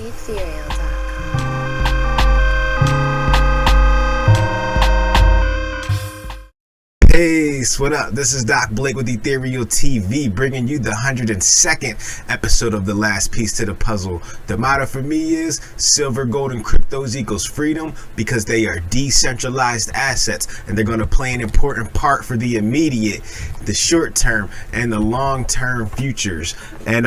Ethereal.com. Peace, what up? This is Doc Blake with Ethereal TV, bringing you the 102nd episode of The Last Piece to the Puzzle. The motto for me is silver, gold, and cryptos equals freedom, because they are decentralized assets and they're going to play an important part for the immediate, the short term, and the long term futures. And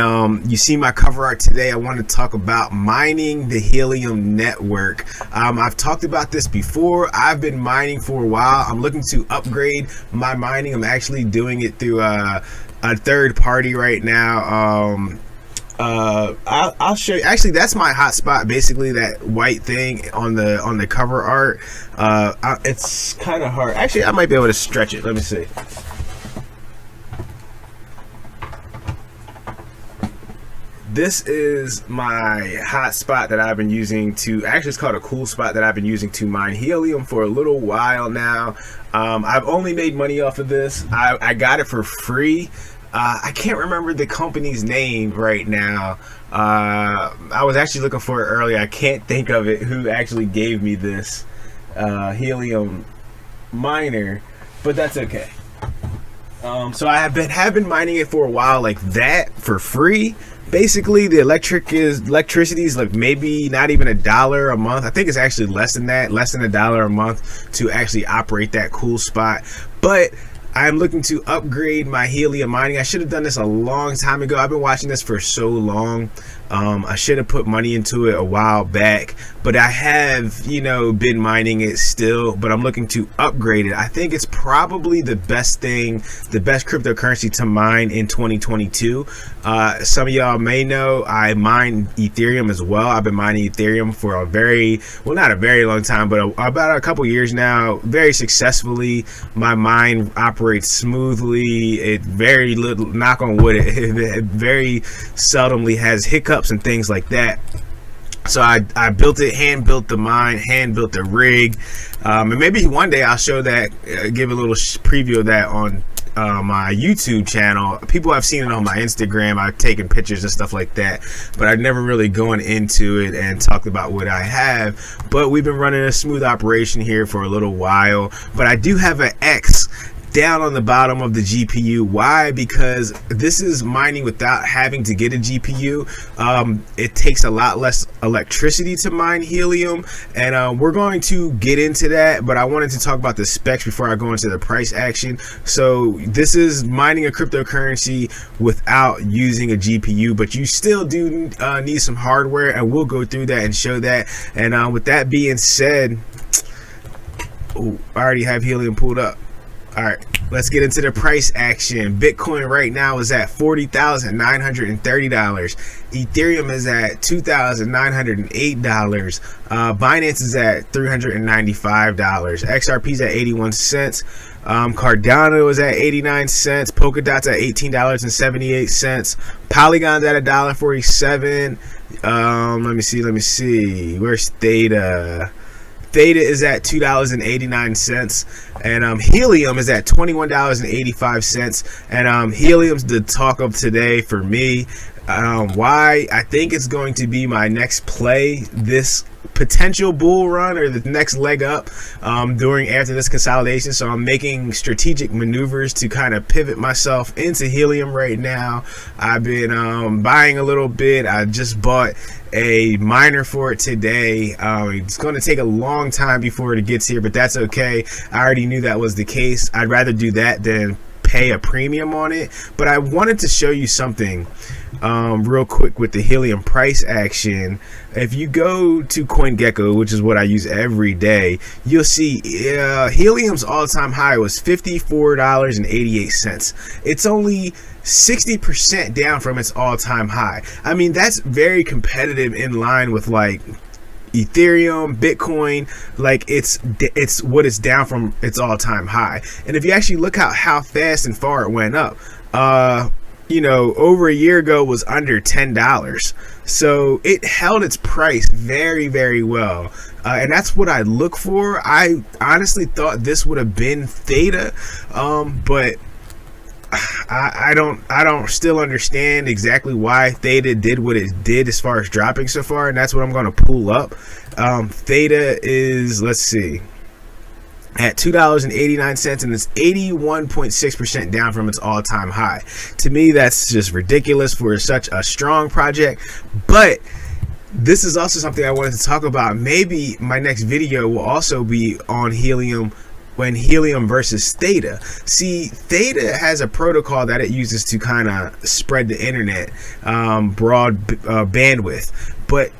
you see my cover art today. I want to talk about mining the Helium Network. I've talked about this before. I've been mining for a while. I'm looking to upgrade my mining. I'm actually doing it through a third party right now. I'll show you. Actually, that's my hotspot. Basically, that white thing on the cover art. It's kind of hard. Actually, I might be able to stretch it. Let me see. This is my hotspot that I've been using to, actually it's called a cool spot that I've been using to mine helium for a little while now. I've only made money off of this. I got it for free. I can't remember the company's name right now. I was actually looking for it earlier. I can't think of it, who actually gave me this helium miner, but that's okay. So I have been mining it for a while like that for free. Basically, the electricity is like maybe not even $1 a month. I think it's actually less than that, less than $1 a month to actually operate that cool spot. But I'm looking to upgrade my helium mining. I should have done this a long time ago. I've been watching this for so long. I should have put money into it a while back, but I have, been mining it still, but I'm looking to upgrade it. I think it's probably the best thing, the best cryptocurrency to mine in 2022. Some of y'all may know I mine Ethereum as well. I've been mining Ethereum for not a very long time, but about a couple years now, very successfully. My mine operates smoothly. It very little, knock on wood, it very seldomly has hiccups and things like that. So I built it, hand built the mine, hand built the rig, and maybe one day I'll show that, give a little preview of that on my YouTube channel. People have seen it on my Instagram. I've taken pictures and stuff like that, but I've never really gone into it and talked about what I have. But we've been running a smooth operation here for a little while. But I do have an X down on the bottom of the GPU. Why? Because this is mining without having to get a GPU. It takes a lot less electricity to mine helium, and we're going to get into that, but I wanted to talk about the specs before I go into the price action. So this is mining a cryptocurrency without using a GPU, but you still do need some hardware, and we'll go through that and show that. And with that being said, I already have helium pulled up. All right, let's get into the price action. Bitcoin right now is at $40,930. Ethereum is at $2,908. Binance is at $395. XRP is at 81 cents. Cardano is at 89 cents. Polkadot's at $18.78. Polygon's at $1.47. Let me see. Where's Theta? Theta is at $2.89, and Helium is at $21.85. And Helium's the talk of today for me. Why? I think it's going to be my next play, this potential bull run or the next leg up after this consolidation. So I'm making strategic maneuvers to kind of pivot myself into helium right now. I've been buying a little bit. I just bought a miner for it today. It's going to take a long time before it gets here, but that's okay. I already knew that was the case. I'd rather do that than pay a premium on it. But I wanted to show you something real quick with the helium price action. If you go to CoinGecko, which is what I use every day, you'll see helium's all-time high was $54.88. It's only 60% down from its all-time high. I mean, that's very competitive, in line with like Ethereum, Bitcoin. Like it's what it's down from its all-time high. And if you actually look how fast and far it went up, over a year ago was under $10. So it held its price very, very well. And that's what I look for. I honestly thought this would have been Theta, but I don't still understand exactly why Theta did what it did as far as dropping so far, and that's what I'm going to pull up. Theta is, let's see, at $2.89, and it's 81.6% down from its all-time high. To me, that's just ridiculous for such a strong project. But this is also something I wanted to talk about. Maybe my next video will also be on Helium, when Helium versus Theta. See, Theta has a protocol that it uses to kind of spread the internet, broad bandwidth, but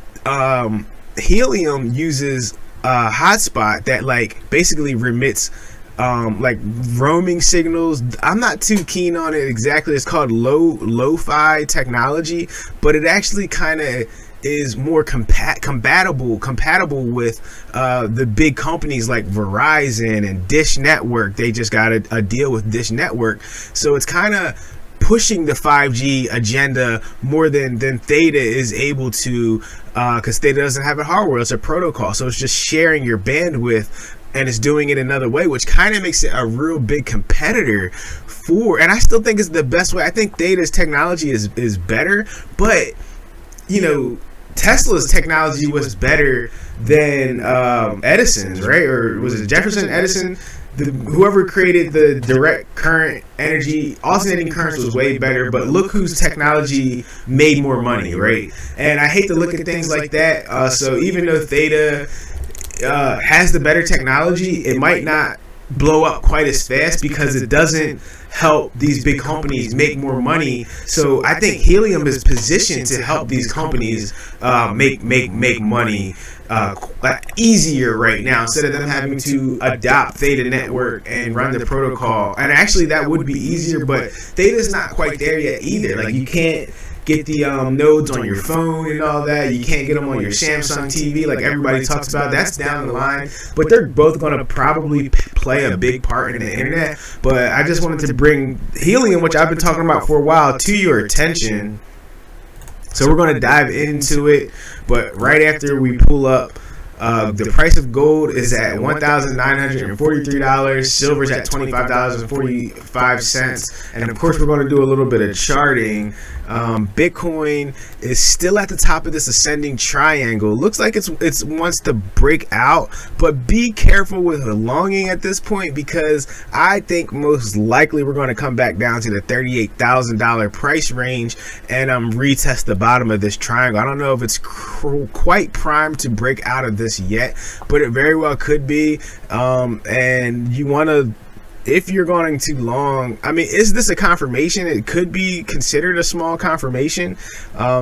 Helium uses a hotspot that like basically remits like roaming signals. I'm not too keen on it exactly. It's called lo-fi technology, but it actually kind of is more compatible with the big companies like Verizon and Dish Network. They just got a deal with Dish Network, so it's kind of pushing the 5G agenda more than Theta is able to, because Theta doesn't have a hardware, it's a protocol, so it's just sharing your bandwidth, and it's doing it another way, which kind of makes it a real big competitor for, and I still think it's the best way. I think Theta's technology is better, but you know, Tesla's technology was better than Edison's, right? Or was it Jefferson, Edison? Whoever created the direct current energy, alternating currents was way better, but look whose technology made more money, right? And I hate to look at things like that. So even though Theta has the better technology, it might not blow up quite as fast because it doesn't help these big companies make more money. So I think Helium is positioned to help these companies make money easier right now, instead of them having to adopt Theta Network and run the protocol. And actually that would be easier, but Theta's not quite there yet either. Like, you can't get the nodes on your phone and all that. You can't get them on your Samsung TV like everybody talks about. That's down the line, but they're both going to probably play a big part in the internet. But I just wanted to bring Helium, which I've been talking about for a while, to your attention. So we're going to dive into it, but right after we pull up, the price of gold is at $1,943. Silver's at $25.45, and of course we're going to do a little bit of charting. Bitcoin is still at the top of this ascending triangle. Looks like it's wants to break out, but be careful with the longing at this point, because I think most likely we're going to come back down to the $38,000 price range and retest the bottom of this triangle. I don't know if it's quite primed to break out of this yet, but it very well could be. And you want to, if you're going too long, I mean, is this a confirmation? It could be considered a small confirmation.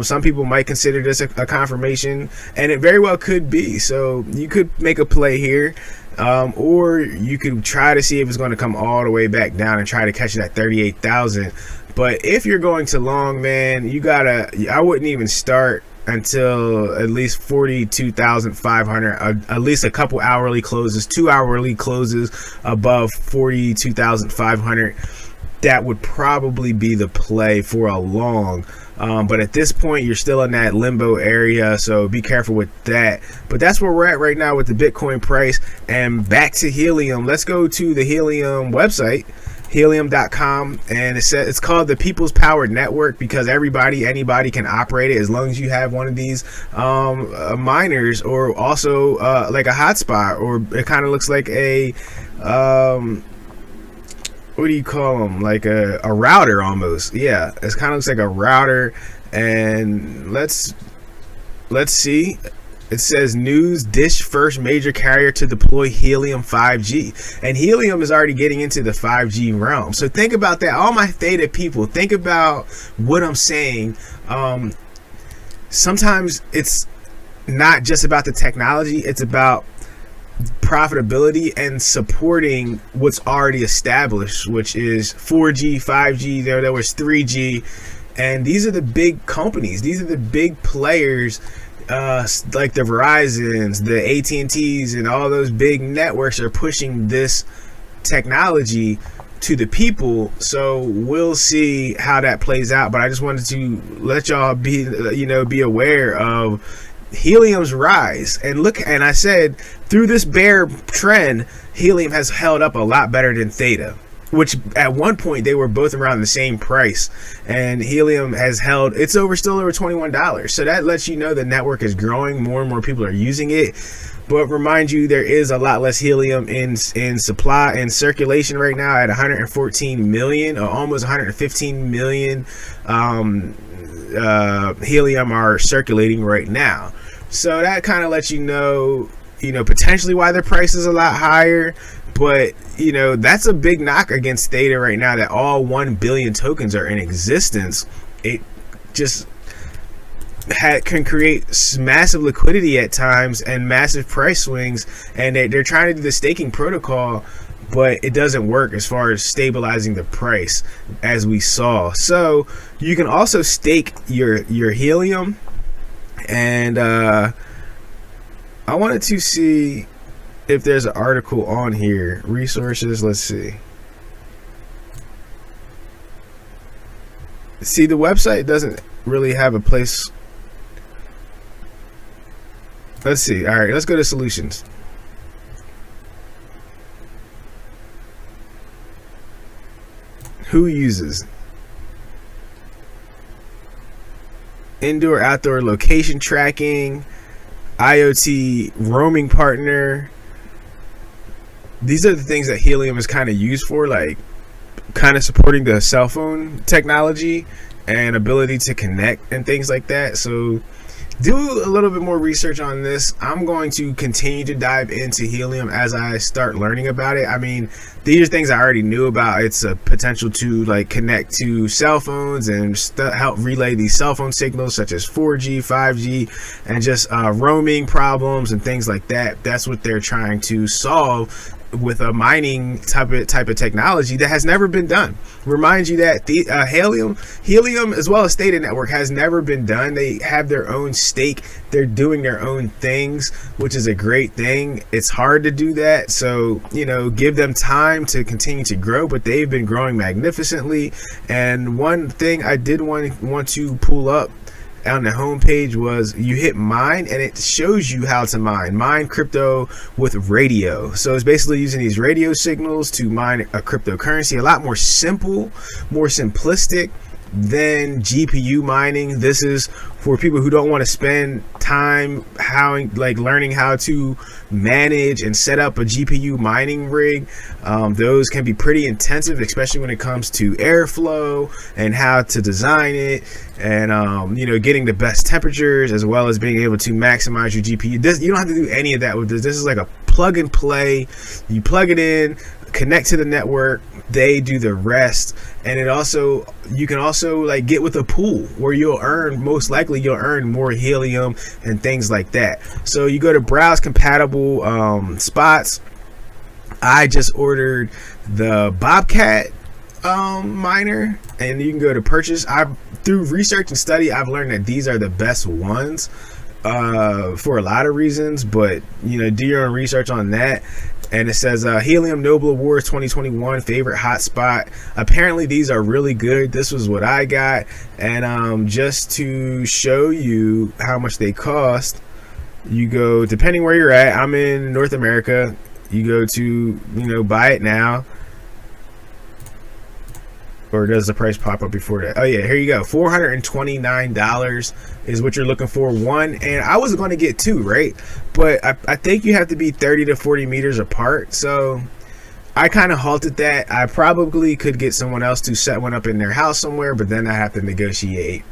Some people might consider this a confirmation, and it very well could be. So you could make a play here, or you could try to see if it's going to come all the way back down and try to catch that 38,000. But if you're going too long, man, you gotta, I wouldn't even start until at least 42,500, at least a couple hourly closes, 2 hourly closes above 42,500. That would probably be the play for a long. But at this point, you're still in that limbo area, so be careful with that. But that's where we're at right now with the Bitcoin price. And back to Helium. Let's go to the Helium website, helium.com, and it's called the People's Powered Network, because anybody can operate it as long as you have one of these miners, or also like a hotspot, or it kind of looks like a what do you call them, like a router almost. Yeah, it kind of looks like a router. And let's see. It says news: Dish first major carrier to deploy Helium 5G. And Helium is already getting into the 5G realm. So think about that. All my Theta people, think about what I'm saying. Sometimes it's not just about the technology, it's about profitability and supporting what's already established, which is 4G, 5G, there was 3G. And these are the big companies, these are the big players, like the Verizons, the AT&Ts, and all those big networks are pushing this technology to the people. So we'll see how that plays out, but I just wanted to let y'all be aware of Helium's rise. And look, and I said through this bear trend, Helium has held up a lot better than Theta. which at one point they were both around the same price, and helium has held, it's still over $21. So that lets you know the network is growing, more and more people are using it. But remind you, there is a lot less helium in supply and circulation right now at 114 million, or almost 115 million helium are circulating right now. So that kind of lets you know potentially why the price is a lot higher. But that's a big knock against Theta right now, that all 1 billion tokens are in existence. It just can create massive liquidity at times and massive price swings, and they're trying to do the staking protocol, but it doesn't work as far as stabilizing the price, as we saw. So you can also stake your helium, and I wanted to see if there's an article on here. Resources, let's see. See, the website doesn't really have a place. Let's see. All right, let's go to solutions. Who uses? Indoor, outdoor location tracking, IoT roaming partner. These are the things that Helium is kind of used for, like kind of supporting the cell phone technology and ability to connect and things like that. So do a little bit more research on this. I'm going to continue to dive into Helium as I start learning about it. I mean, these are things I already knew about. It's a potential to like connect to cell phones and help relay these cell phone signals such as 4G, 5G, and just roaming problems and things like that. That's what they're trying to solve with a mining type of technology that has never been done. Remind you that the Helium as well as Theta Network has never been done. They have their own stake. They're doing their own things, which is a great thing. It's hard to do that, so give them time to continue to grow, but they've been growing magnificently. And one thing I did want to pull up on the homepage was you hit mine, and it shows you how to mine crypto with radio. So it's basically using these radio signals to mine a cryptocurrency. A lot more simple, more simplistic than GPU mining. This is for people who don't want to spend time learning how to manage and set up a GPU mining rig. Those can be pretty intensive, especially when it comes to airflow and how to design it, and getting the best temperatures, as well as being able to maximize your GPU. You don't have to do any of that with this. This is like a plug and play. You plug it in, connect to the network, they do the rest. And you can also like get with a pool where you'll earn more helium and things like that. So you go to browse compatible spots. I just ordered the Bobcat miner, and you can go to purchase. Through research and study, I've learned that these are the best ones for a lot of reasons, but do your own research on that. And it says Helium Nobel Awards 2021 favorite hotspot. Apparently these are really good. This was what I got, and just to show you how much they cost, you go, depending where you're at, I'm in North America, you go to buy it now. Or does the price pop up before that? Oh yeah, here you go. $429 is what you're looking for. One, and I was going to get two, right? But I think you have to be 30 to 40 meters apart. So I kind of halted that. I probably could get someone else to set one up in their house somewhere, but then I have to negotiate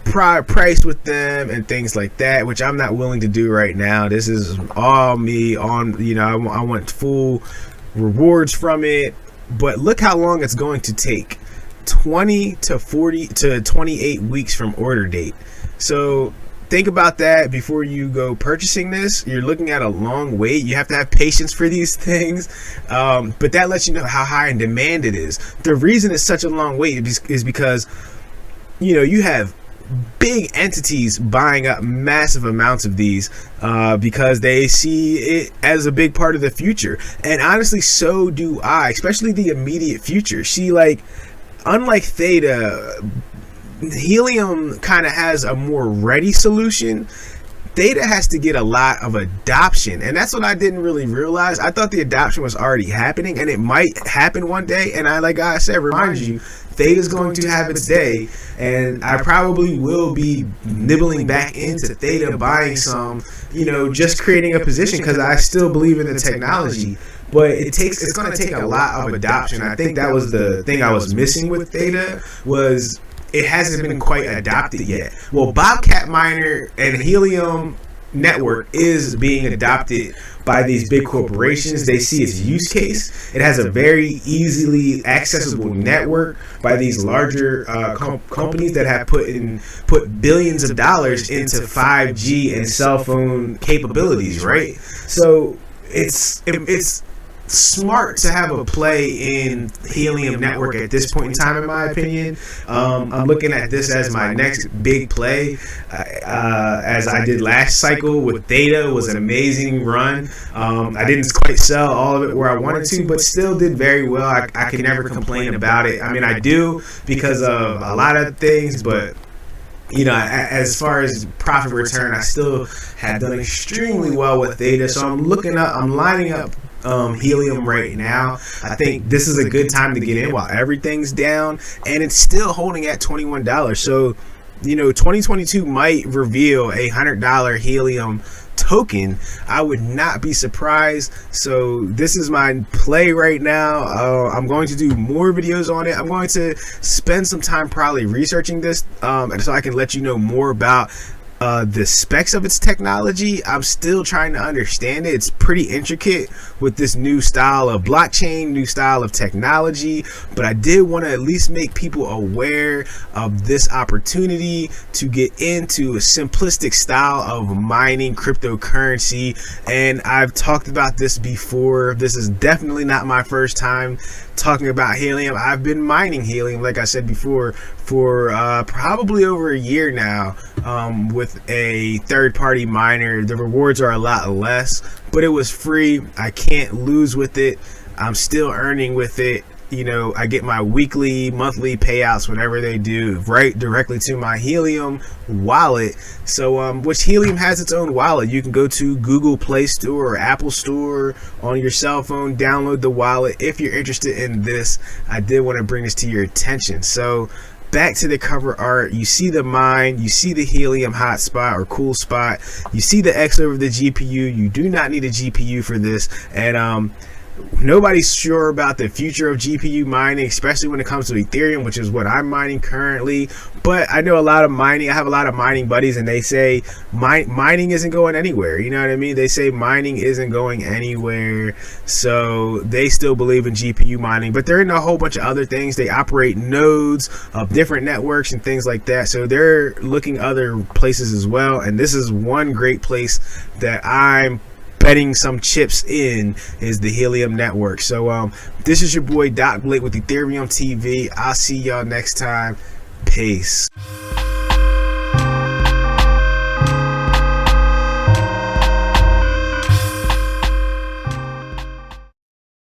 price with them and things like that, which I'm not willing to do right now. This is all me on, I want full rewards from it. But look how long it's going to take. 20 to 40 to 28 weeks from order date. So think about that before you go purchasing this. You're looking at a long wait. You have to have patience for these things. But that lets you know how high in demand it is. The reason it's such a long wait is because you have big entities buying up massive amounts of these because they see it as a big part of the future. And honestly, so do I, especially the immediate future. Unlike Theta, Helium kind of has a more ready solution Theta has to get a lot of adoption, and that's what I didn't really realize. I thought the adoption was already happening, and it might happen one day. And like I said, remind you, Theta's going to have its day, and I probably will be nibbling back into Theta, buying some, just creating a position, because I still believe in the technology. But it's going to take a lot of adoption. I think that was the thing I was missing with Theta, was it hasn't been quite adopted yet. Well, Bobcat Miner and Helium Network is being adopted by these big corporations. They see its use case. It has a very easily accessible network by these larger companies that have put billions of dollars into 5G and cell phone capabilities, right? So it's smart to have a play in Helium Network at this point in time, in my opinion. I'm looking at this as my next big play, as I did last cycle with Theta. Was an amazing run. I didn't quite sell all of it where I wanted to, but still did very well. I can never complain about it. I mean, I do, because of a lot of things, but as far as profit return, I still have done extremely well with Theta. So I'm lining up Helium right now. I think this is a good time to get in while everything's down, and it's still holding at $21. So 2022 might reveal a $100 Helium token. I would not be surprised. So this is my play right now. I'm going to do more videos on it. I'm going to spend some time probably researching this, so I can let you know more about the specs of its technology. I'm still trying to understand it. It's pretty intricate with this new style of blockchain, new style of technology, but I did want to at least make people aware of this opportunity to get into a simplistic style of mining cryptocurrency. And I've talked about this before. This is definitely not my first time talking about Helium. I've been mining Helium, like I said before, for probably over a year now, with a third-party miner. The rewards are a lot less, but it was free. I can't lose with it. I'm still earning with it. I get my weekly, monthly payouts, whenever they do, right directly to my Helium wallet. So which Helium has its own wallet. You can go to Google Play Store or Apple Store on your cell phone, download the wallet if you're interested in this. I did want to bring this to your attention. So back to the cover art, you see the mine, you see the Helium hotspot or cool spot, you see the X over the GPU. You do not need a GPU for this, and nobody's sure about the future of GPU mining, especially when it comes to Ethereum, which is what I'm mining currently. But I know I have a lot of mining buddies, and they say mining isn't going anywhere. You know what I mean? They say mining isn't going anywhere, so they still believe in GPU mining, but they're in a whole bunch of other things. They operate nodes of different networks and things like that, so they're looking other places as well. And this is one great place that I'm betting some chips in, is the Helium Network. So this is your boy Doc Blake with Ethereum TV. I'll see y'all next time. Peace.